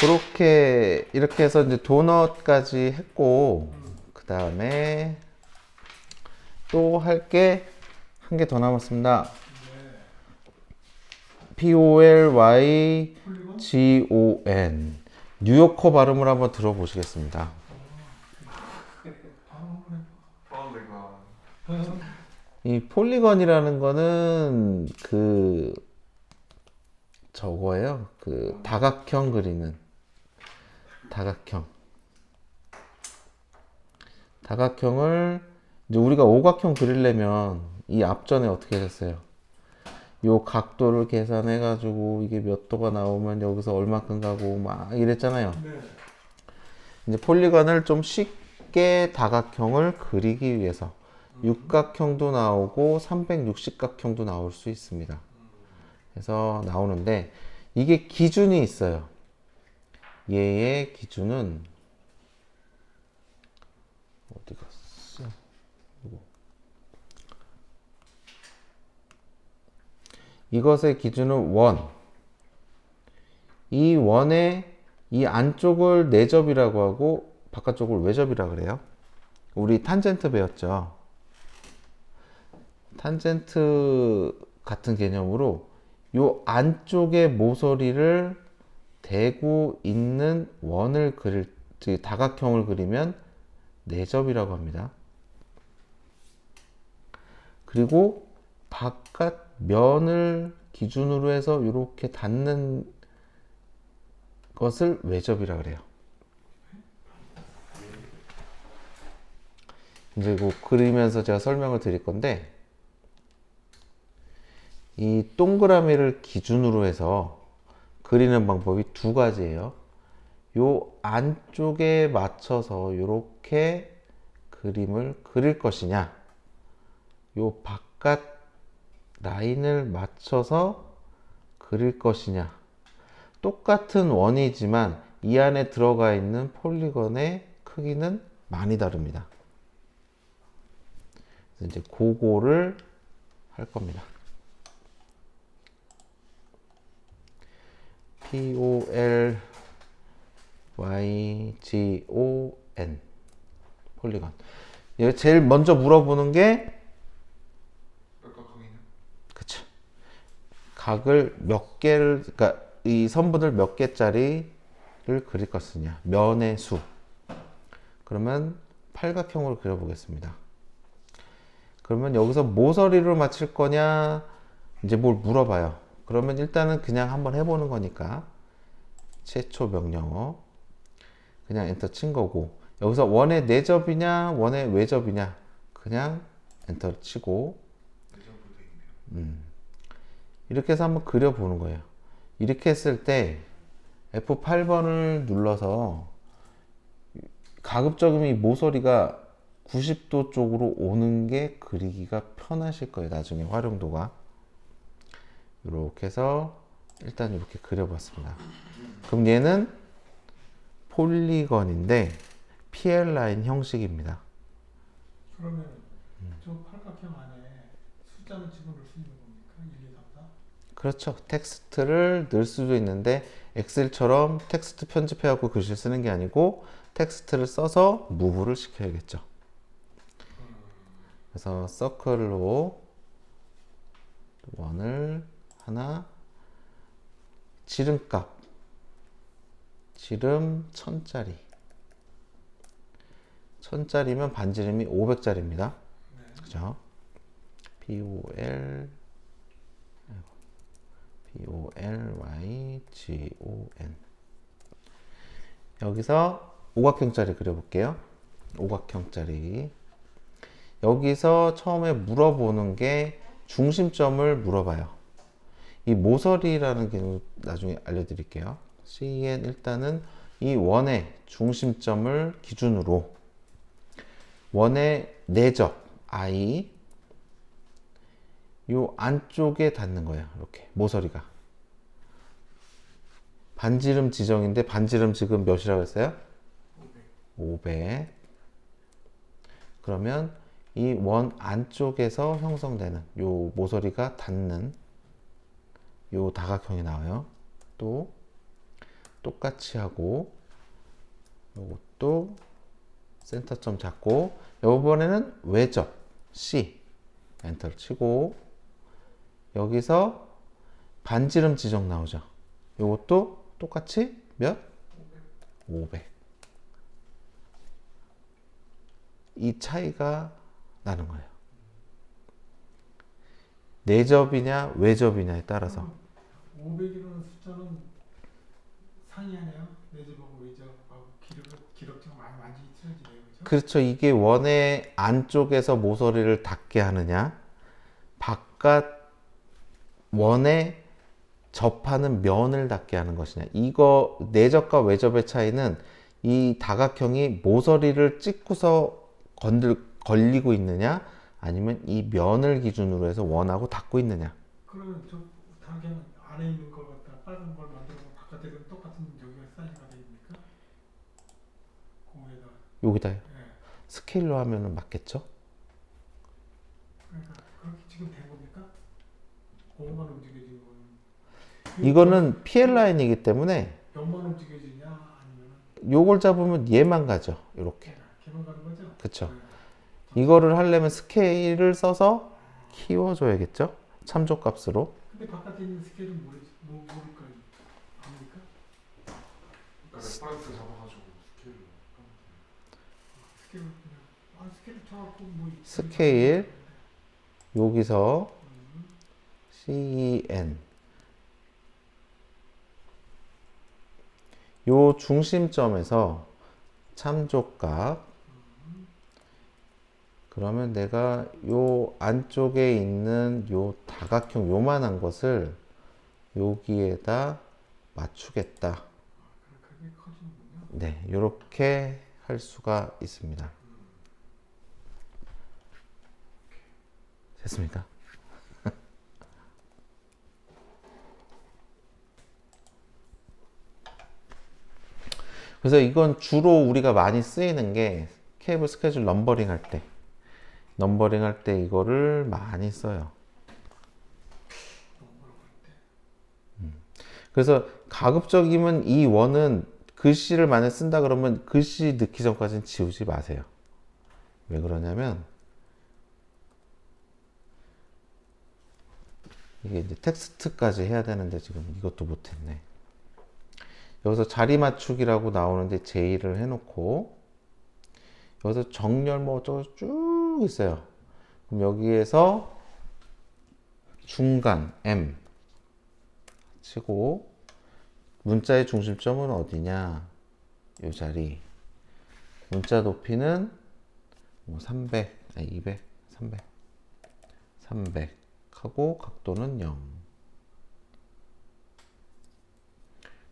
그렇게 이렇게 해서 이제 도넛까지 했고, 그 다음에 또 할 게 한 개 더 남았습니다. Polygon. 뉴요커 발음을 한번 들어보시겠습니다. 이 폴리건이라는 거는 그 저거예요. 그 다각형 그리는 다각형. 다각형을 이제 우리가 오각형 그리려면 이 앞전에 어떻게 했어요? 요 각도를 계산해 가지고 이게 몇 도가 나오면 여기서 얼마큼 가고 막 이랬잖아요. 네. 이제 폴리건을 좀 쉽게 다각형을 그리기 위해서 육각형도 나오고 360각형도 나올 수 있습니다. 그래서 나오는데 이게 기준이 있어요. 얘의 기준은 어디 갔어? 이것의 기준은 원. 이 원의 이 안쪽을 내접이라고 하고 바깥쪽을 외접이라고 그래요. 우리 탄젠트 배웠죠. 탄젠트 같은 개념으로 요 안쪽의 모서리를 대고 있는 원을 그릴, 즉 다각형을 그리면 내접이라고 합니다. 그리고 바깥 면을 기준으로 해서 이렇게 닿는 것을 외접이라 그래요. 이제 그 그리면서 제가 설명을 드릴 건데 이 동그라미를 기준으로 해서 그리는 방법이 두 가지예요. 요 안쪽에 맞춰서 이렇게 그림을 그릴 것이냐, 요 바깥 라인을 맞춰서 그릴 것이냐. 똑같은 원이지만 이 안에 들어가 있는 폴리건의 크기는 많이 다릅니다. 그래서 이제 그거를 할 겁니다. Polygon 폴리건. 얘 제일 먼저 물어보는 게 그쵸. 각을 몇 개를, 그러니까 이 선분을 몇 개짜리를 그릴 것이냐, 면의 수. 그러면 팔각형으로 그려보겠습니다. 그러면 여기서 모서리로 맞출 거냐, 이제 뭘 물어봐요. 그러면 일단은 그냥 한번 해보는 거니까 최초 명령어 그냥 엔터 친 거고, 여기서 원의 내접이냐 원의 외접이냐 그냥 엔터 치고 이렇게 해서 한번 그려보는 거예요. 이렇게 했을 때 F8번을 눌러서 가급적이면 이 모서리가 90도 쪽으로 오는 게 그리기가 편하실 거예요. 나중에 활용도가. 이렇게 해서 일단 이렇게 그려봤습니다. 그럼 얘는 폴리건인데 PL 라인 형식입니다. 그러면 저 팔각형 안에 숫자는 집어넣을 수 있는 겁니까? 1, 2, 3, 4? 그렇죠. 텍스트를 넣을 수도 있는데 엑셀처럼 텍스트 편집해갖고 글씨 쓰는 게 아니고 텍스트를 써서 무브를 시켜야겠죠. 그래서 서클로 원을 하나, 지름값 지름 1000짜리, 1000짜리면 반지름이 500짜리입니다. 네. 그죠? Polygon 여기서 오각형짜리 그려볼게요. 오각형짜리. 여기서 처음에 물어보는 게 중심점을 물어봐요. 이 모서리라는 게 나중에 알려드릴게요. CN 일단은 이 원의 중심점을 기준으로 원의 내접 I 요 안쪽에 닿는 거예요. 이렇게 모서리가 반지름 지정인데 반지름 지금 몇이라고 했어요? 500. 그러면 이 원 안쪽에서 형성되는 요 모서리가 닿는 요 다각형이 나와요. 또 똑같이 하고 요것도 센터점 잡고 요번에는 외접 C 엔터를 치고 여기서 반지름 지정 나오죠. 요것도 똑같이 몇? 500. 이 차이가 나는 거예요. 내접이냐 외접이냐에 따라서. 500이라는 숫자는 상이하네요. 내접하고 외접하고 기록지가 많이 틀어지네요. 그죠? 그렇죠. 이게 원의 안쪽에서 모서리를 닿게 하느냐, 바깥 원에 접하는 면을 닿게 하는 것이냐. 이거 내접과 외접의 차이는 이 다각형이 모서리를 찍고서 걸리고 있느냐, 아니면 이 면을 기준으로 해서 원하고 닿고 있느냐. 그러면 저 당장 안에 있는 걸 갖다 빨간 걸 만들고 바깥에서 똑같은 여기가 사이즈가 됩니까? 공에다. 여기다 예. 스케일로 하면 맞겠죠? 그러니까 그렇게 지금 된 겁니까? 공만 움직여지는 거는. 이거는 PL 라인이기 때문에 면만 움직여지냐 아니면 요걸 잡으면 얘만 가죠. 이렇게. 걔만 가는 거죠? 그쵸. 네. 이거를 하려면 스케일을 써서 키워줘야겠죠? 참조값으로. 근데 바깥에 있는 스케일은 모를까요? 압니까? 레퍼런스 잡아가지고 스케일을 스케일 그냥 스케일 쳐갖고 뭐 스케일 여기서 CEN 요 중심점에서 참조값 그러면 내가 요 안쪽에 있는 요 다각형 요만한 것을 여기에다 맞추겠다. 그렇게 커지는군요. 네, 요렇게 할 수가 있습니다. 됐습니까? 그래서 이건 주로 우리가 많이 쓰이는 게 케이블 스케줄 넘버링 할 때 이거를 많이 써요. 그래서 가급적이면 이 원은 글씨를 만약 쓴다 그러면 글씨 넣기 전까지는 지우지 마세요. 왜 그러냐면 이게 이제 텍스트까지 해야 되는데 지금 이것도 못했네. 여기서 자리 맞추기라고 나오는데 J를 해놓고 여기서 정렬 뭐 어쩌고 쭉 있어요. 그럼 여기에서 중간 M 치고 문자의 중심점은 어디냐? 이 자리. 문자 높이는 뭐 300, 아니 200, 300 하고 각도는 0.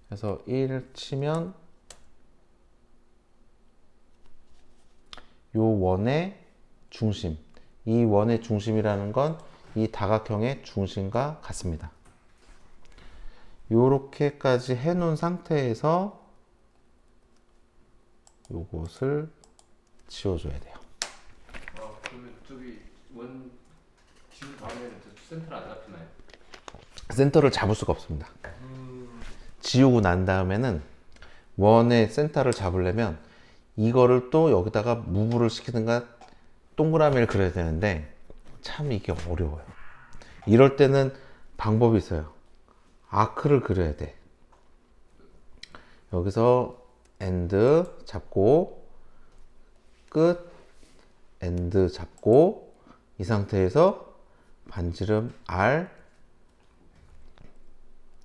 그래서 1 치면 요 원의 중심, 이 원의 중심이라는 건 이 다각형의 중심과 같습니다. 요렇게까지 해놓은 상태에서 요것을 지워줘야 돼요. 그러면 저기 원 지운 다음에는 저 센터를 안 잡히나요? 센터를 잡을 수가 없습니다. 지우고 난 다음에는 원의 센터를 잡으려면 이거를 또 여기다가 무브를 시키든가 동그라미를 그려야 되는데 참 이게 어려워요. 이럴 때는 방법이 있어요. 아크를 그려야 돼. 여기서 엔드 잡고 끝 엔드 잡고 이 상태에서 반지름 R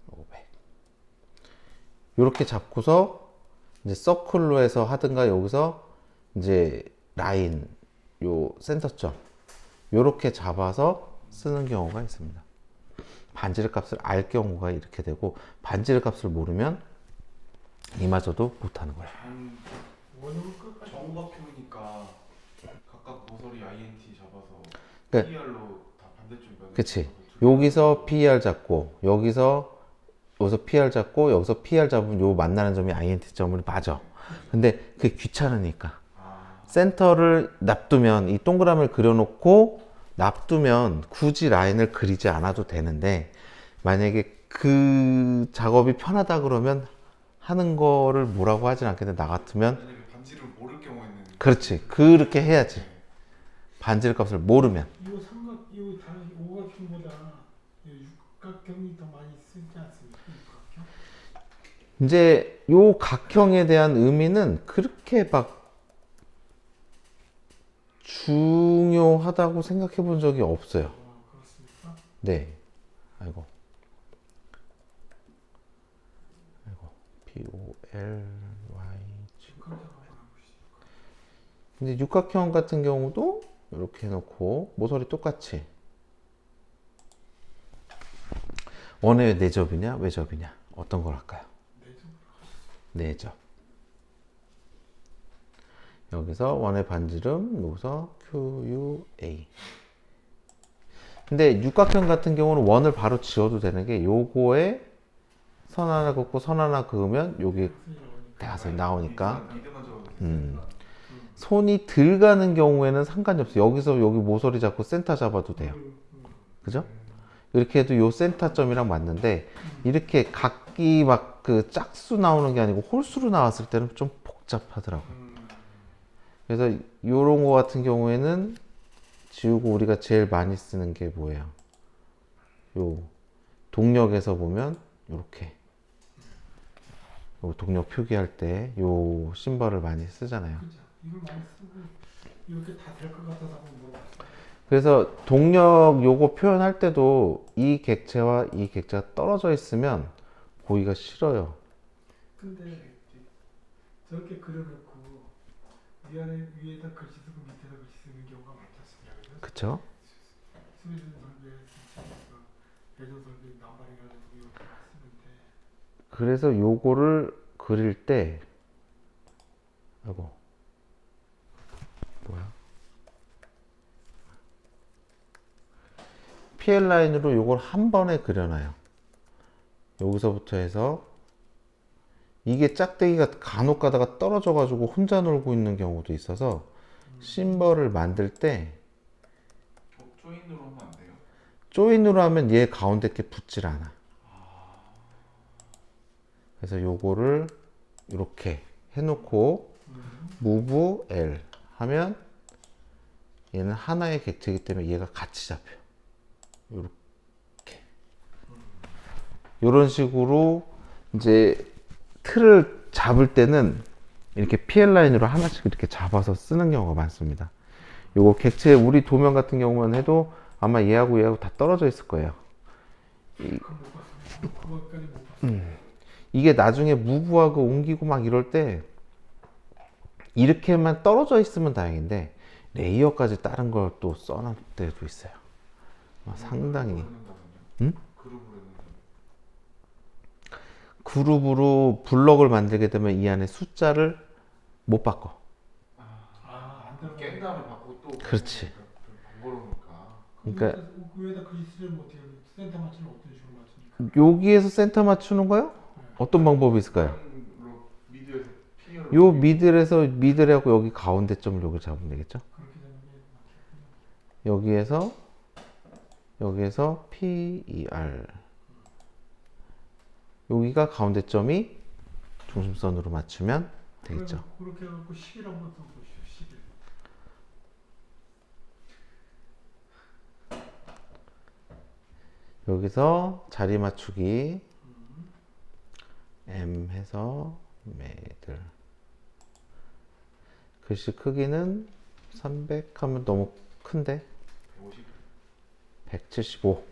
500 이렇게 잡고서 이제 서클로 해서 하든가 여기서 이제 라인 요 센터점 요렇게 잡아서 쓰는 경우가 있습니다. 반지름 값을 알 경우가 이렇게 되고 반지름 값을 모르면 이마저도 못하는 거예요. 원으로 끝까지 정박형이니까 각각 모서리 INT 잡아서 그러니까 PR로 다 반대쪽 면을 그치. 잡아서 여기서 PER 잡고 여기서 PR 잡고 여기서 PR 잡으면 요 만나는 점이 INT 점을 맞아. 근데 그게 귀찮으니까 센터를 놔두면 이 동그라미를 그려놓고 놔두면 굳이 라인을 그리지 않아도 되는데 만약에 그 작업이 편하다 그러면 하는 거를 뭐라고 하진 않겠는데 나 같으면 만약에 반지를 모를 경우에는 그렇지 그렇게 해야지. 반지름 값을 모르면. 이거 삼각, 이거 다 오각형보다 육각형이 더 많이 쓰지 않습니까? 육각형? 이제 요 각형에 대한 의미는 그렇게 막 중요하다고 생각해 본 적이 없어요. 그렇습니까? 네. 아이고. B-O-L-Y. 육각형 한번 보시죠. 근데 육각형 같은 경우도 이렇게 해놓고 모서리 똑같이. 원의 내접이냐 외접이냐 어떤 걸 할까요? 내접. 여기서 원의 반지름 여기서 QUA. 근데 육각형 같은 경우는 원을 바로 지어도 되는 게 요거에 선 하나 긋고 선 하나 그으면 여기 대각선이 나오니까 미드만 적어도 손이 들 가는 경우에는 상관이 없어요. 여기서 여기 모서리 잡고 센터 잡아도 돼요. 그죠? 이렇게 해도 요 센터점이랑 맞는데 이렇게 각기 막 그 짝수 나오는 게 아니고 홀수로 나왔을 때는 좀 복잡하더라고요. 그래서 요런 거 같은 경우에는 지우고 우리가 제일 많이 쓰는 게 뭐예요? 요 동력에서 보면 요렇게 요 동력 표기할 때 요 심벌을 많이 쓰잖아요. 그죠. 이걸 많이 쓰고 이렇게 다 될 것 같아서 한번 물어봤어요. 그래서 동력 요거 표현할 때도 이 객체와 이 객체가 떨어져 있으면 보기가 싫어요. 근데 저렇게 그려놓고 위에다 글씨 쓰고 밑에다 글씨 쓰는 경우가 많지 않습니까? 그쵸? 스웨덴 설계, 대전 설계, 남발이 가지고 이렇게 쓰는데 그래서 요거를 그릴 때 아이고 뭐야 PL 라인으로 요걸 한 번에 그려놔요. 여기서부터 해서 이게 짝대기가 간혹 가다가 떨어져 가지고 혼자 놀고 있는 경우도 있어서 심벌을 만들 때 조인으로 하면 안 돼요? 조인으로 하면 얘 가운데 게 붙질 않아. 그래서 요거를 이렇게 해놓고 move L 하면 얘는 하나의 객체이기 때문에 얘가 같이 잡혀. 요렇게. 요런 식으로 이제 틀을 잡을 때는 이렇게 PL 라인으로 하나씩 이렇게 잡아서 쓰는 경우가 많습니다. 요거 객체 우리 도면 같은 경우만 해도 아마 얘하고 얘하고 다 떨어져 있을 거예요. 그건 못 봤습니다. 그거까지 못 봤어요. 이게 나중에 무브하고 옮기고 막 이럴 때 이렇게만 떨어져 있으면 다행인데 레이어까지 다른 걸 또 써놓을 때도 있어요. 상당히 응? 그룹으로 블럭을 만들게 되면 이 안에 숫자를 못 바꿔. 안 들어. 깬 다음에 바꾸고 또 그렇지. 번거로우니까. 그러니까 위에다 글씨 쓰려면 어떻게 해요? 센터 맞추는 어떤 식으로 맞춥니까? 여기에서 센터 맞추는 거요? 어떤 방법이 있을까요? 미드에서 피어를 요 미들에서 미들하고 여기 가운데 점을 여기 잡으면 되겠죠? 그렇게 되는 게 맞겠군요. 여기에서 PER 여기가 가운데 점이 중심선으로 맞추면 되겠죠. 그렇게 해갖고 10일 한번 더 보시죠. 10일. 여기서 자리 맞추기 M 해서 매들 글씨 크기는 300 하면 너무 큰데 150. 175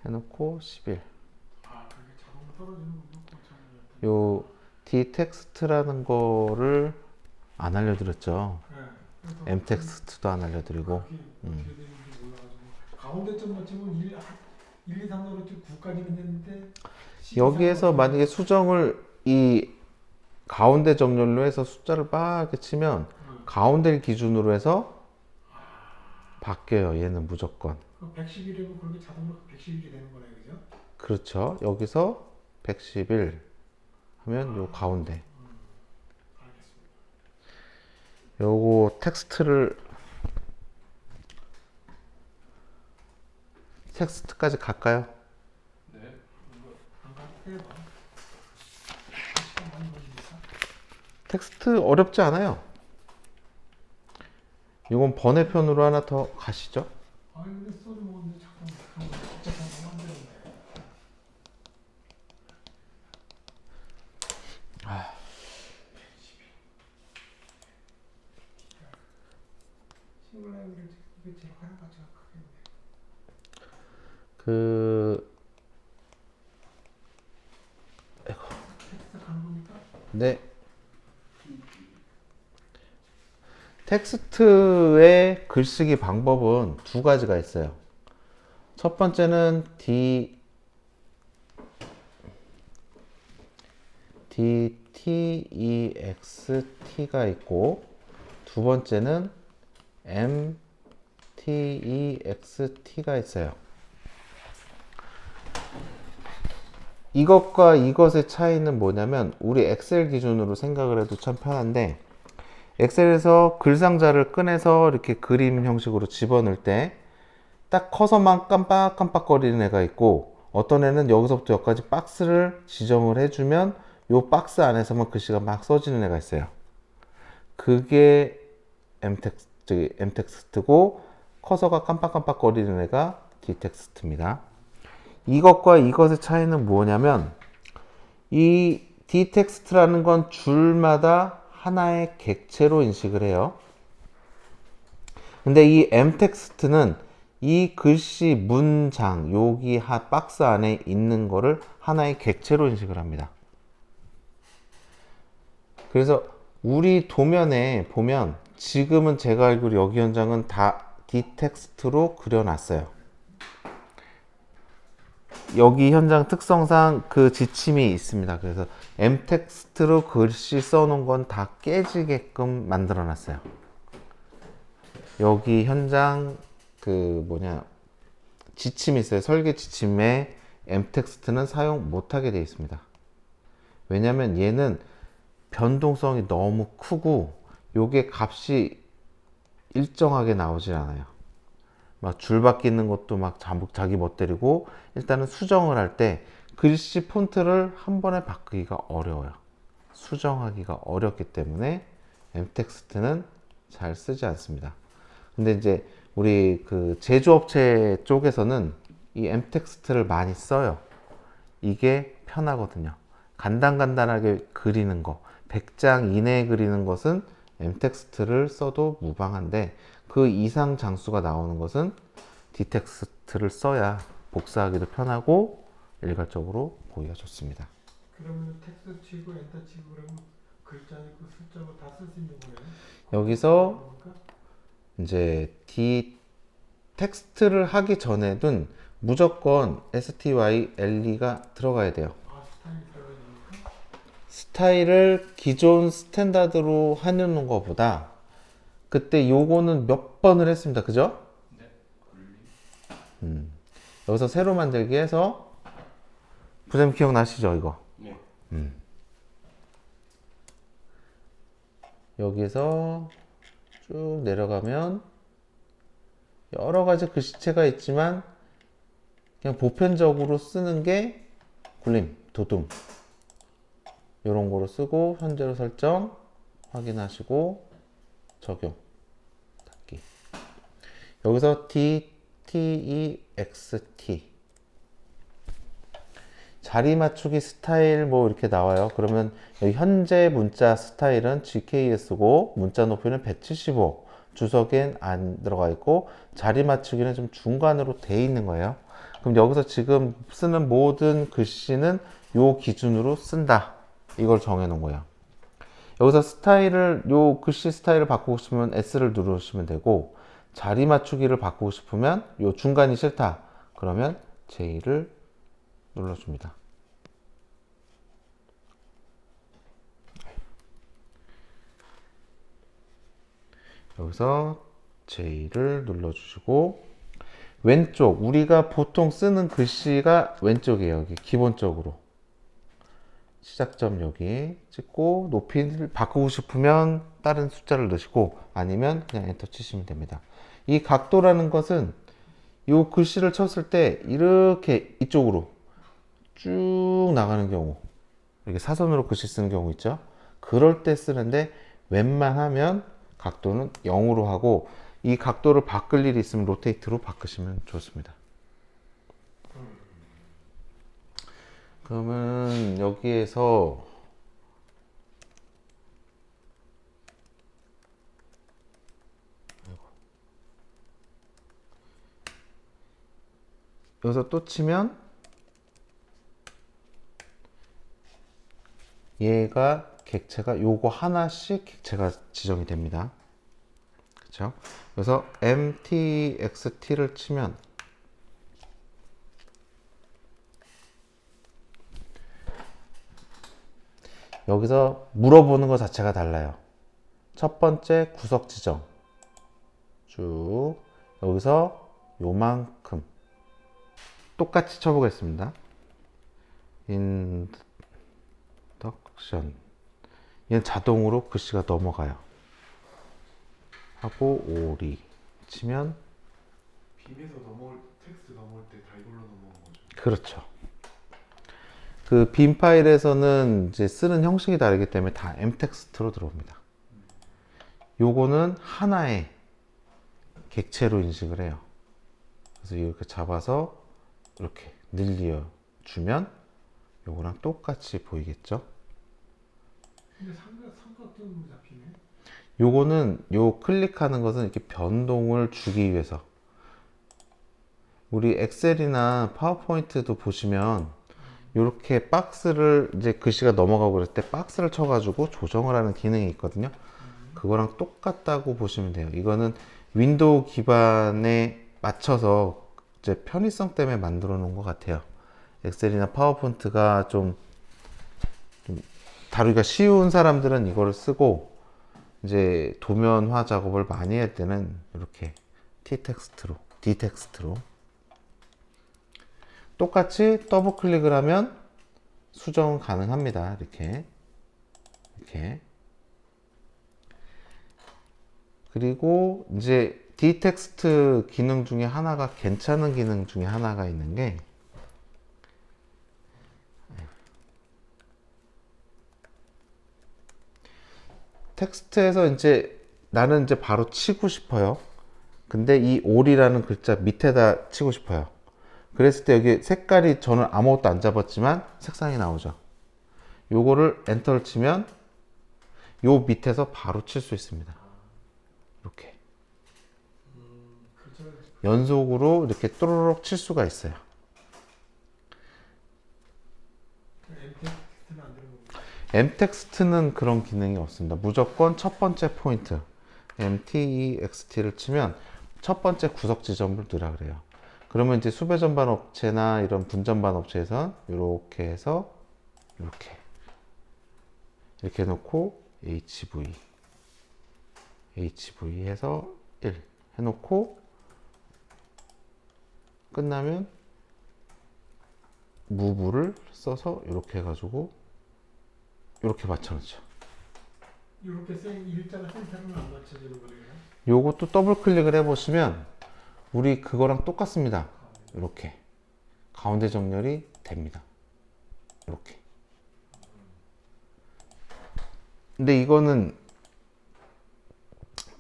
해놓고 11 그게 자동으로 떨어지는군요. 요 D 텍스트라는 거를 안 알려드렸죠. M 텍스트도 안 알려드리고 어떻게 되는지 몰라가지고 가운데 점 맞추면 1, 2, 3으로 9까지는 했는데 여기에서 만약에 수정을 이 가운데 정렬로 해서 숫자를 막 이렇게 치면 가운데를 기준으로 해서 바뀌어요. 얘는 무조건. 111이면 그렇게 자동으로 111이 되는 거네요, 그죠? 그렇죠. 여기서 111 하면 요 가운데 알겠습니다. 요거 텍스트까지 갈까요? 네. 해봐. 시간 많이 걸리니까. 텍스트 어렵지 않아요. 이건 번외편으로 하나 더 가시죠. 아니 근데 소주 먹었는데 잠깐 그런 거 복잡한 거 만드는데. 싱글 랭귀지 이게 제일 하는 가치가 크겠네. 그 텍스트 가는 거니까 네. 텍스트의 글쓰기 방법은 두 가지가 있어요. 첫 번째는 DTEXT가 있고, 두 번째는 MTEXT가 있어요. 이것과 이것의 차이는 뭐냐면, 우리 엑셀 기준으로 생각을 해도 참 편한데, 엑셀에서 글 상자를 꺼내서 이렇게 그림 형식으로 집어넣을 때 딱 커서만 깜빡깜빡거리는 애가 있고, 어떤 애는 여기서부터 여기까지 박스를 지정을 해주면 요 박스 안에서만 글씨가 막 써지는 애가 있어요. 그게 M텍스트고, 커서가 깜빡깜빡거리는 애가 D텍스트입니다. 이것과 이것의 차이는 뭐냐면, 이 D텍스트라는 건 줄마다 하나의 객체로 인식을 해요. 근데 이 M텍스트는 이 글씨 문장, 여기 박스 안에 있는 거를 하나의 객체로 인식을 합니다. 그래서 우리 도면에 보면 지금은 제가 알기로 여기 현장은 다 D텍스트로 그려놨어요. 여기 현장 특성상 그 지침이 있습니다. 그래서 M텍스트로 글씨 써놓은 건 다 깨지게끔 만들어 놨어요. 여기 현장 지침이 있어요. 설계 지침에 M텍스트는 사용 못하게 되어 있습니다. 왜냐면 얘는 변동성이 너무 크고 요게 값이 일정하게 나오질 않아요. 막 줄 바뀌는 것도 막 자기 멋대로고, 일단은 수정을 할 때 글씨 폰트를 한 번에 바꾸기가 어려워요. 수정하기가 어렵기 때문에 M텍스트는 잘 쓰지 않습니다. 근데 이제 우리 그 제조업체 쪽에서는 이 M텍스트를 많이 써요. 이게 편하거든요. 간단하게 그리는 거, 100장 이내에 그리는 것은 M텍스트를 써도 무방한데, 그 이상 장수가 나오는 것은 D텍스트를 써야 복사하기도 편하고 일괄적으로 보기가 좋습니다. 그러면 텍스트 치고 엔터 치고 그러면 글자 있고 숫자 다 쓸 수 있는 거예요? 여기서 그러니까? 이제 텍스트를 하기 전에는 무조건 STYLE가 들어가야 돼요. 아 스타일이 들어가야 되니까? 스타일을 기존 스탠다드로 하는 것보다 그때 요거는 몇 번을 했습니다. 그죠? 네. 여기서 새로 만들기 해서 부장님 기억나시죠? 이거. 네. 여기서 쭉 내려가면 여러 가지 글씨체가 있지만 그냥 보편적으로 쓰는 게 굴림, 도둠 이런 거로 쓰고, 현재로 설정 확인하시고 적용 닫기. 여기서 DTEXT 자리 맞추기 스타일 뭐 이렇게 나와요. 그러면 여기 현재 문자 스타일은 GKS고 문자 높이는 175, 주석엔 안 들어가 있고 자리 맞추기는 좀 중간으로 돼 있는 거예요. 그럼 여기서 지금 쓰는 모든 글씨는 요 기준으로 쓴다. 이걸 정해 놓은 거예요. 여기서 스타일을, 요 글씨 스타일을 바꾸고 싶으면 S를 누르시면 되고, 자리 맞추기를 바꾸고 싶으면 요 중간이 싫다. 그러면 J를 눌러줍니다. 여기서 J를 눌러주시고, 왼쪽, 우리가 보통 쓰는 글씨가 왼쪽이에요. 여기 기본적으로. 시작점 여기 찍고, 높이를 바꾸고 싶으면 다른 숫자를 넣으시고, 아니면 그냥 엔터 치시면 됩니다. 이 각도라는 것은 이 글씨를 쳤을 때 이렇게 이쪽으로 쭉 나가는 경우, 이렇게 사선으로 글씨 쓰는 경우 있죠. 그럴 때 쓰는데 웬만하면 각도는 0으로 하고, 이 각도를 바꿀 일이 있으면 로테이트로 바꾸시면 좋습니다. 그러면 여기에서 여기서 또 치면 얘가 객체가 요거 하나씩 객체가 지정이 됩니다. 그렇죠? 그래서 mtxt를 치면 여기서 물어보는 것 자체가 달라요. 첫 번째 구석 지정 쭉 여기서 요만큼 똑같이 쳐보겠습니다. 인덕션 얘는 자동으로 글씨가 넘어가요. 하고 오리 치면 빔에서 넘어올 텍스트 넘어올 때 다 이걸로 넘어온 거죠. 그렇죠. 그 빔 파일에서는 이제 쓰는 형식이 다르기 때문에 다 m텍스트로 들어옵니다. 요거는 하나의 객체로 인식을 해요. 그래서 이렇게 잡아서 이렇게 늘려 주면 요거랑 똑같이 보이겠죠? 근데 삼각형으로 잡히네. 요거는 요 클릭하는 것은 이렇게 변동을 주기 위해서. 우리 엑셀이나 파워포인트도 보시면 이렇게 박스를 이제 글씨가 넘어가고 그럴 때 박스를 쳐가지고 조정을 하는 기능이 있거든요. 그거랑 똑같다고 보시면 돼요. 이거는 윈도우 기반에 맞춰서 이제 편의성 때문에 만들어 놓은 것 같아요. 엑셀이나 파워포인트가 좀 다루기가 쉬운 사람들은 이거를 쓰고, 이제 도면화 작업을 많이 할 때는 이렇게 D텍스트로 똑같이 더블 클릭을 하면 수정 가능합니다. 이렇게 그리고 이제 D텍스트 기능 중에 하나가, 괜찮은 기능 중에 하나가 있는 게 텍스트에서 이제 나는 이제 바로 치고 싶어요. 근데 이 올이라는 글자 밑에다 치고 싶어요. 그랬을 때 여기 색깔이, 저는 아무것도 안 잡았지만 색상이 나오죠. 요거를 엔터를 치면 요 밑에서 바로 칠 수 있습니다. 이렇게 그렇죠. 연속으로 이렇게 또르륵 칠 수가 있어요. m텍스트는 안 되는 거고. m텍스트는 그런 기능이 없습니다. 무조건 첫 번째 포인트 mtext를 치면 첫 번째 구석 지점을 넣으라 그래요. 그러면 이제 수배 전반 업체나 이런 분전반 업체에서 이렇게 해서 이렇게 놓고 HV 해서 1 해놓고 끝나면 무브를 써서 이렇게 해가지고 이렇게 맞춰놓죠. 이렇게 센 일자가 센터는 안 맞춰지는 거예요. 요것도 더블 클릭을 해보시면 우리 그거랑 똑같습니다. 이렇게 가운데 정렬이 됩니다. 이렇게. 근데 이거는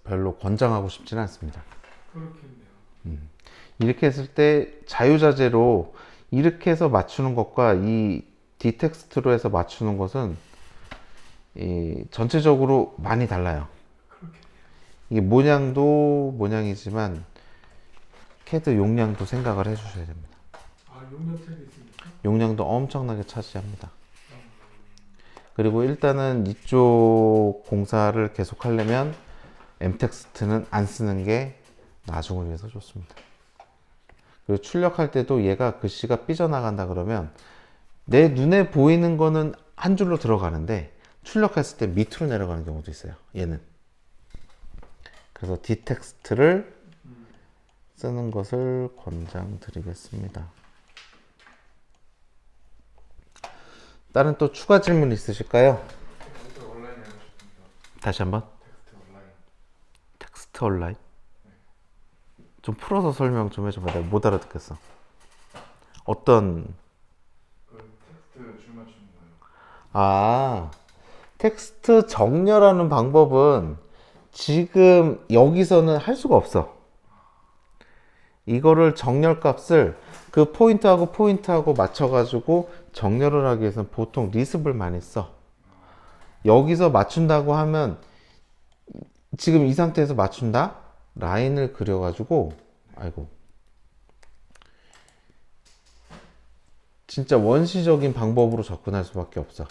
별로 권장하고 싶지는 않습니다. 그렇겠네요. 이렇게 했을 때 자유자재로 이렇게 해서 맞추는 것과 이 D텍스트로 해서 맞추는 것은 전체적으로 많이 달라요. 그렇게. 이게 모양도 모양이지만 CAD 용량도 생각을 해주셔야 됩니다. 아, 용량차이 있습니까? 용량도 엄청나게 차지합니다. 그리고 일단은 이쪽 공사를 계속 하려면 m텍스트는 안 쓰는 게 나중을 위해서 좋습니다. 그리고 출력할 때도 얘가 글씨가 삐져나간다 그러면 내 눈에 보이는 거는 한 줄로 들어가는데 출력했을 때 밑으로 내려가는 경우도 있어요. 얘는. 그래서 D텍스트를 쓰는 것을 권장드리겠습니다. 다른 또 추가 질문 있으실까요? 텍스트 온라인 하고 싶습니다. 다시 한번. 텍스트 온라인. 텍스트 온라인. 좀 풀어서 설명 좀 해줘봐. 내가 못 알아듣겠어. 어떤 그 아, 텍스트 정렬하는 방법은 지금 여기서는 할 수가 없어. 이거를 정렬 값을 그 포인트하고 포인트하고 맞춰가지고 정렬을 하기 위해서는 보통 리습을 많이 써. 여기서 맞춘다고 하면 지금 이 상태에서 맞춘다? 라인을 그려가지고, 아이고. 진짜 원시적인 방법으로 접근할 수밖에 없어.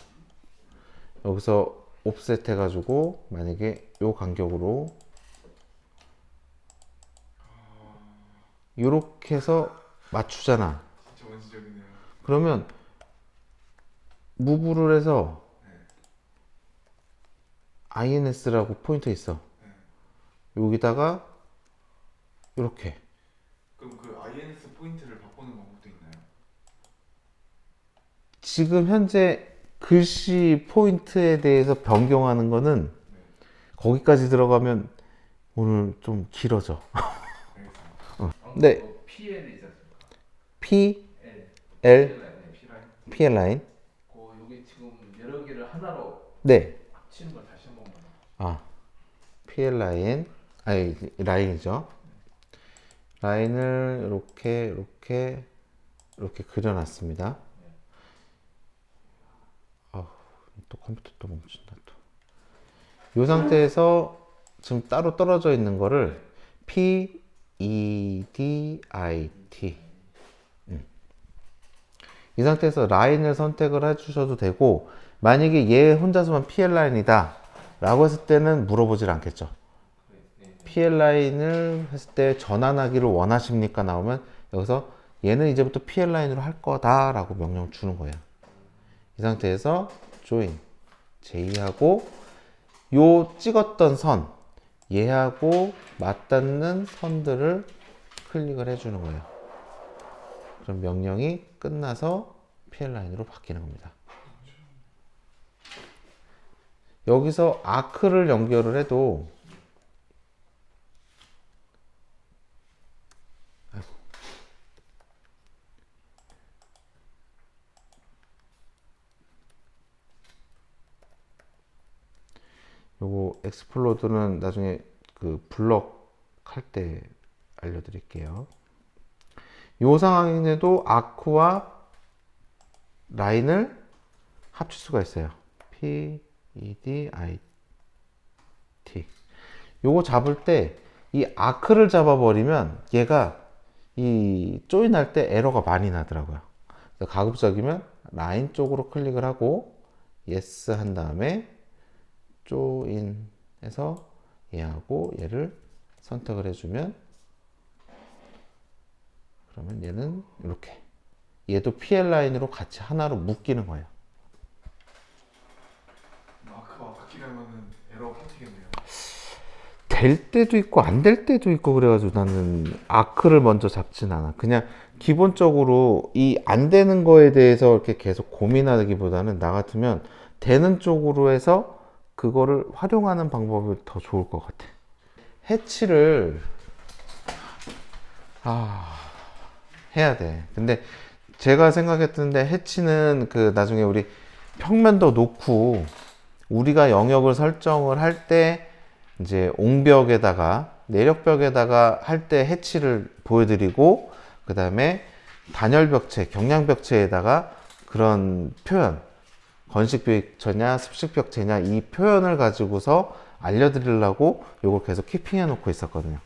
여기서 옵셋 해가지고, 만약에 요 간격으로, 요렇게 해서 맞추잖아. 진짜 원시적이네요. 그러면, 무브를 해서, INS라고 포인트 있어. 여기다가, 요렇게. 그럼 그 INS 포인트를 바꾸는 방법도 있나요? 지금 현재 글씨 포인트에 대해서 변경하는 거는 거기까지 들어가면 오늘 좀 길어져. 알겠습니다. 네. PL이 있지 않습니까? P, L. L, P라인. PL 라인. 여기 지금 여러 개를 하나로 네. 합치는 걸 다시 한 번만. 아, PL 라인. 아니, 라인이죠. 라인을 이렇게 그려놨습니다. 또 컴퓨터 또 멈춘다 또. 이 상태에서 지금 따로 떨어져 있는 거를 P, E, D, I, T. 이 상태에서 라인을 선택을 해주셔도 되고, 만약에 얘 혼자서만 PL 라인이다 라고 했을 때는 물어보질 않겠죠. PL 라인을 했을 때 전환하기를 원하십니까? 나오면 여기서 얘는 이제부터 PL 라인으로 할 거다 라고 명령 주는 거예요. 이 상태에서 join J하고 요 찍었던 선 얘하고 맞닿는 선들을 클릭을 해주는 거예요. 그럼 명령이 끝나서 PL 라인으로 바뀌는 겁니다. 여기서 아크를 연결을 해도 요거 엑스플로드는 나중에 그 블럭 할 때 알려드릴게요. 요 상황에도 아크와 라인을 합칠 수가 있어요. P, E, D, I, T. 요거 잡을 때 이 아크를 잡아버리면 얘가 이 조인할 때 에러가 많이 나더라고요. 그래서 가급적이면 라인 쪽으로 클릭을 하고 yes 한 다음에 조인 해서 얘하고 얘를 선택을 해주면 그러면 얘는 이렇게 얘도 PL 라인으로 같이 하나로 묶이는 거예요. 마크가 바뀌려면은 에러가 터지겠네요. 될 때도 있고 안 될 때도 있고 그래가지고 나는 아크를 먼저 잡진 않아. 그냥 기본적으로 이 안 되는 거에 대해서 이렇게 계속 고민하기보다는 나 같으면 되는 쪽으로 해서 그거를 활용하는 방법이 더 좋을 것 같아. 해치를 해야 돼. 근데 제가 생각했던데 해치는 그 나중에 우리 평면도 놓고 우리가 영역을 설정을 할 때 이제 옹벽에다가 내력벽에다가 할 때 해치를 보여드리고 그 다음에 단열벽체, 경량벽체에다가 그런 표현 건식벽체냐 습식벽체냐 이 표현을 가지고서 알려드리려고 요걸 계속 키핑해 놓고 있었거든요.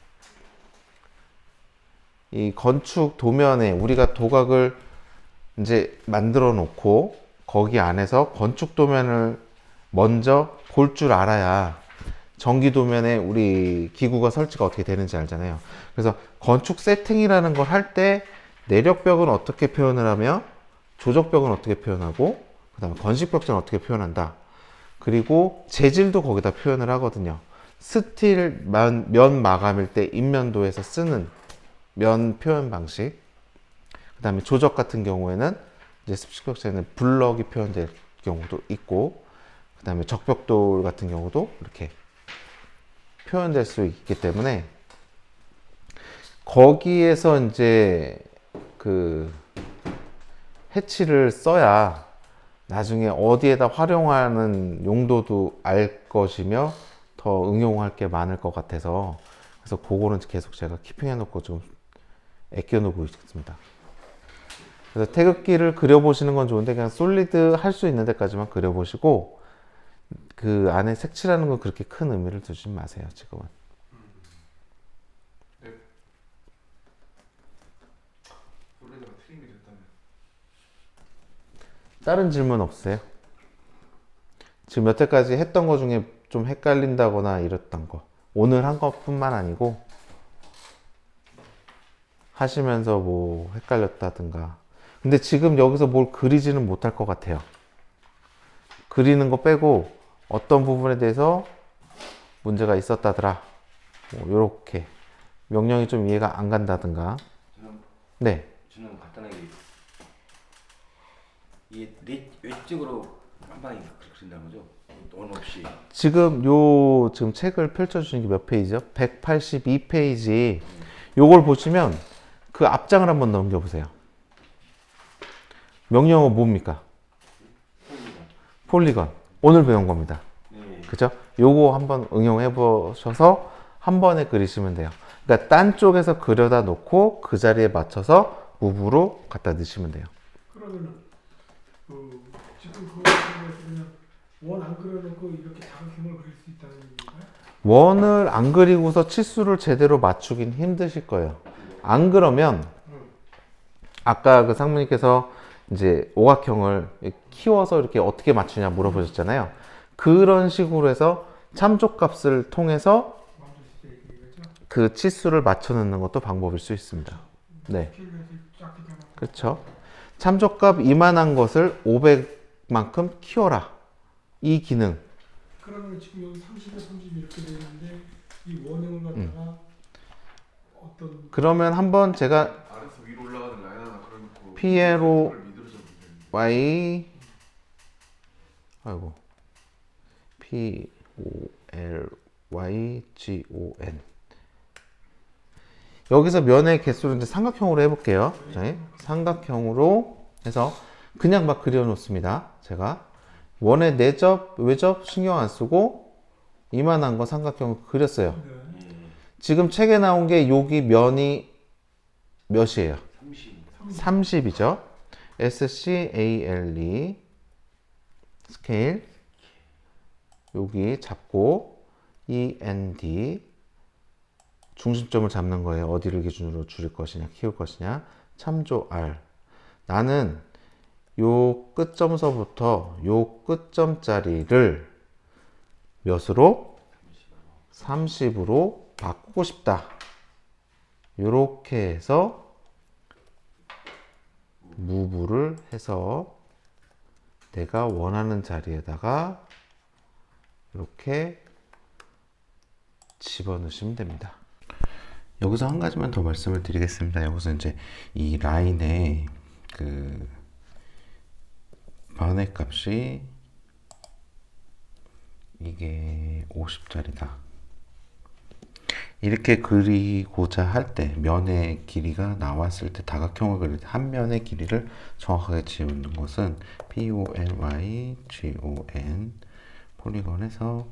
이 건축 도면에 우리가 도각을 이제 만들어 놓고 거기 안에서 건축 도면을 먼저 볼 줄 알아야 전기 도면에 우리 기구가 설치가 어떻게 되는지 알잖아요. 그래서 건축 세팅이라는 걸 할 때 내력벽은 어떻게 표현을 하며 조적벽은 어떻게 표현하고 그 다음에 건식벽체는 어떻게 표현한다. 그리고 재질도 거기다 표현을 하거든요. 스틸 면 마감일 때 인면도에서 쓰는 면 표현 방식. 그 다음에 조적 같은 경우에는 이제 습식벽체는 블럭이 표현될 경우도 있고 그 다음에 적벽돌 같은 경우도 이렇게 표현될 수 있기 때문에 거기에서 이제 그 해치를 써야 나중에 어디에다 활용하는 용도도 알 것이며 더 응용할 게 많을 것 같아서 그래서 그거는 계속 제가 키핑해 놓고 좀 아껴 놓고 있습니다. 그래서 태극기를 그려보시는 건 좋은데 그냥 솔리드 할 수 있는 데까지만 그려보시고 그 안에 색칠하는 건 그렇게 큰 의미를 두지 마세요 지금은. 네. 솔리드가 트림이 됐다면 다른 질문 없으세요? 지금 여태까지 했던 거 중에 좀 헷갈린다거나 이랬던 거 오늘 한 것뿐만 아니고 하시면서 뭐 헷갈렸다든가 근데 지금 여기서 뭘 그리지는 못할 것 같아요. 그리는 거 빼고 어떤 부분에 대해서 문제가 있었다더라 뭐 요렇게 명령이 좀 이해가 안 간다든가 네 저는 간단하게 이 외적으로 한 방에 그린다는 거죠? 원 없이. 지금 지금 책을 펼쳐주신 게 몇 페이지죠? 182페이지 요걸 보시면 그 앞장을 한번 넘겨보세요. 명령어 뭡니까? 폴리건 오늘 배운 겁니다. 네. 그죠? 요거 한번 응용해 보셔서 한 번에 그리시면 돼요. 그러니까 딴 쪽에서 그려다 놓고 그 자리에 맞춰서 무브로 갖다 넣으시면 돼요. 그러면은 지금 그거 같은 거에서 그냥 원 안 그려놓고 이렇게 다각형을 그릴 수 있다는 얘기인가요? 원을 안 그리고서 치수를 제대로 맞추긴 힘드실 거예요. 안 그러면 아까 그 상무님께서 이제 오각형을 키워서 이렇게 어떻게 맞추냐 물어보셨잖아요. 그런 식으로 해서 참조값을 통해서 만들 수 있다 이거죠? 그 치수를 맞춰 넣는 것도 방법일 수 있습니다. 네. 그렇죠. 참조값 이만한 것을 500만큼 키워라. 이 기능. 그러면 지금 여기 30에 30 이렇게 되어 있는데 이 원형을 갖다가 어떤 그러면 한번 제가 아래서 위로 올라가는 라인 하나 그려놓고 피에로 그걸 미드로 잡으면 되는데 Y 아이고 P O L Y G O N 여기서 면의 개수를 이제 삼각형으로 해볼게요. 네. 삼각형으로 해서 그냥 막 그려 놓습니다. 제가 원의 내접, 외접 신경 안 쓰고 이만한 거 삼각형을 그렸어요. 지금 책에 나온 게 여기 면이 몇이에요? 30이죠. SCALE 스케일 여기 잡고 END 중심점을 잡는 거예요. 어디를 기준으로 줄일 것이냐, 키울 것이냐. 참조 R. 나는 요 끝점서부터 요 끝점짜리를 몇으로? 30으로 바꾸고 싶다. 요렇게 해서 무브를 해서 내가 원하는 자리에다가 이렇게 집어넣으시면 됩니다. 여기서 한 가지만 더 말씀을 드리겠습니다. 여기서 이제 이 라인에 그 반의 값이 이게 50짜리다. 이렇게 그리고자 할 때 면의 길이가 나왔을 때 다각형을 그릴 때 한 면의 길이를 정확하게 지우는 것은 POLYGON 폴리곤에서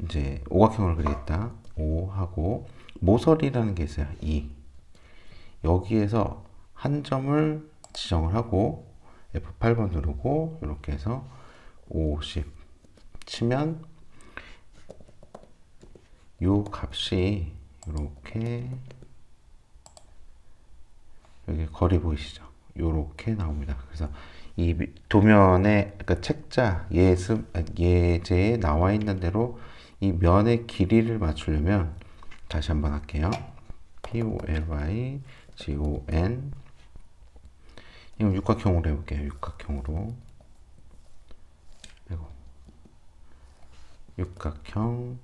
이제 오각형을 그리겠다. O 하고 모서리라는 게 있어요. 2. 여기에서 한 점을 지정을 하고 F8번 누르고 이렇게 해서 50 치면 요 값이 이렇게 여기 거리 보이시죠? 요렇게 나옵니다. 그래서 이 도면에 그러니까 책자 예제에 나와 있는 대로 이 면의 길이를 맞추려면 다시 한번 할게요. POLYGON 이건 육각형으로 해볼게요. 육각형으로. 아이고. 육각형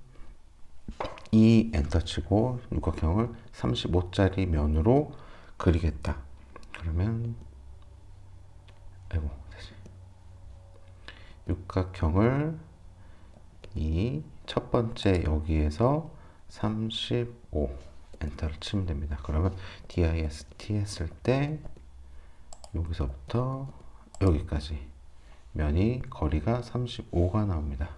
이 엔터 치고 육각형을 35짜리 면으로 그리겠다. 그러면 아이고 다시 육각형을 이 첫 번째 여기에서 35 엔터를 치면 됩니다. 그러면 DIST 했을 때 여기서부터 여기까지 면이 거리가 35가 나옵니다.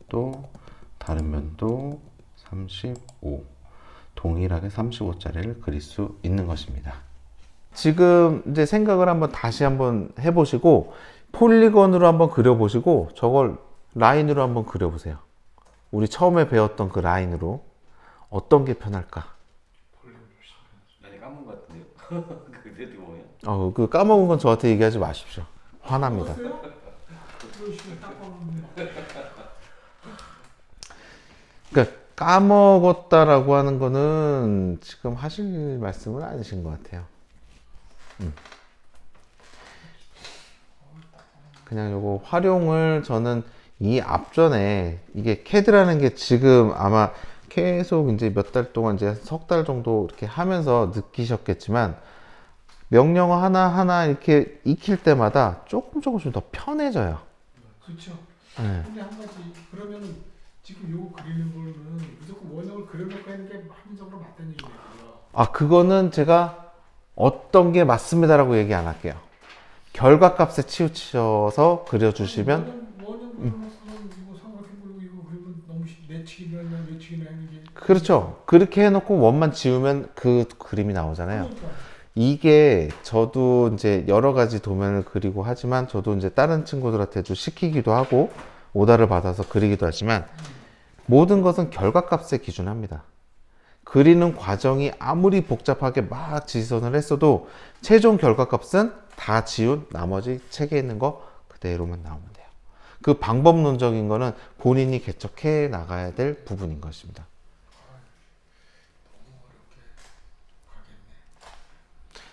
또 다른 면도 35. 동일하게 35짜리를 그릴 수 있는 것입니다. 지금 이제 생각을 한번 다시 한번 해보시고 폴리건으로 한번 그려보시고 저걸 라인으로 한번 그려보세요. 우리 처음에 배웠던 그 라인으로 어떤 게 편할까? 많이 까먹은 것 같은데요? 그래도 뭐예요? 그 까먹은 건 저한테 얘기하지 마십시오. 화납니다. 봤어요? 그런 식으로 딱 보는데 그러니까 까먹었다라고 하는 거는 지금 하실 말씀은 아니신 것 같아요. 그냥 요거 활용을 저는 이 앞전에 이게 CAD라는 게 지금 아마 계속 이제 몇 달 동안 이제 석 달 정도 이렇게 하면서 느끼셨겠지만 명령어 하나하나 이렇게 익힐 때마다 조금씩 더 편해져요. 그렇죠. 네. 근데 한 가지 그러면은 지금 요거 그리는 거는 무조건 원형을 그려놓고 하는 게 합리적으로 맞다는 얘기네요. 그거는 제가 어떤 게 맞습니다라고 얘기 안 할게요. 결과값에 치우쳐서 그려주시면 원형 그려놓고는 이거 삼각형으로 이거 그리면 너무 내치기나 하는 게 그렇죠. 그렇게 해놓고 원만 지우면 그 그림이 나오잖아요. 그러니까. 이게 저도 이제 여러 가지 도면을 그리고 하지만 저도 이제 다른 친구들한테도 시키기도 하고 오다를 받아서 그리기도 하지만 모든 것은 결과값에 기준합니다. 그리는 과정이 아무리 복잡하게 막 지선을 했어도 최종 결과값은 다 지운 나머지 책에 있는 거 그대로만 나오면 돼요. 그 방법론적인 거는 본인이 개척해 나가야 될 부분인 것입니다.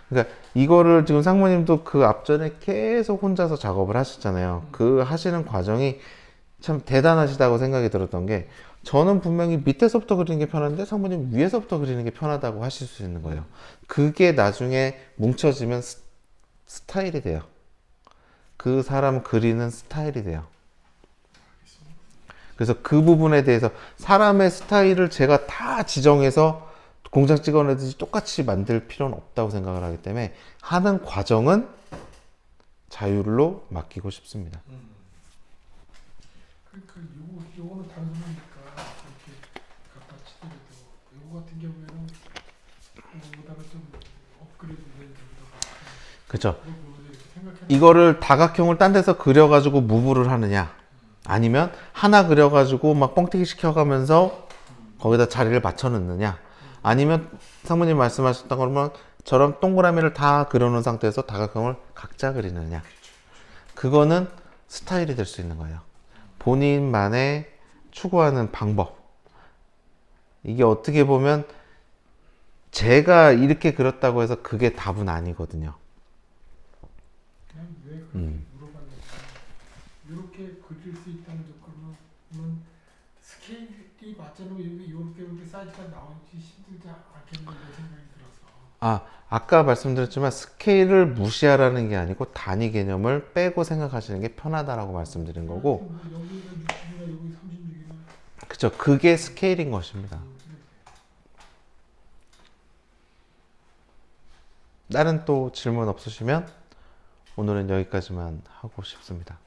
그러니까 이거를 지금 상무님도 그 앞전에 계속 혼자서 작업을 하셨잖아요. 그 하시는 과정이 참 대단하시다고 생각이 들었던 게 저는 분명히 밑에서부터 그리는 게 편한데 상무님 위에서부터 그리는 게 편하다고 하실 수 있는 거예요. 그게 나중에 뭉쳐지면 스타일이 돼요. 그 사람 그리는 스타일이 돼요. 그래서 그 부분에 대해서 사람의 스타일을 제가 다 지정해서 공장 찍어내듯이 똑같이 만들 필요는 없다고 생각을 하기 때문에 하는 과정은 자율로 맡기고 싶습니다. 그러니까 요거는 단순하니까 이렇게 갖다 치더라도 요거 같은 경우에는 그거보다는 좀 업그레이드 된 정도가 그렇죠. 이렇게 생각해 이거를 다각형을 딴 데서 그려가지고 무브를 하느냐 아니면 하나 그려가지고 막 뻥튀기 시켜가면서 거기다 자리를 맞춰 넣느냐 아니면 상무님 말씀하셨던 것처럼 동그라미를 다 그려놓은 상태에서 다각형을 각자 그리느냐 그거는 스타일이 될 수 있는 거예요. 본인만의 추구하는 방법. 이게 어떻게 보면 제가 이렇게 그렸다고 해서 그게 답은 아니거든요. 그냥 왜 그렇게 물어봤냐면 이렇게 그릴 수 있다는 조건은 스케일이 맞잖아요. 이렇게 사이즈가 나오기 힘들지 않겠는가 생각이 들어서 아까 말씀드렸지만 스케일을 무시하라는 게 아니고 단위 개념을 빼고 생각하시는 게 편하다라고 말씀드린 거고 여기가 60이나 여기 36이나 그쵸 그게 스케일인 것입니다. 다른 또 질문 없으시면 오늘은 여기까지만 하고 싶습니다.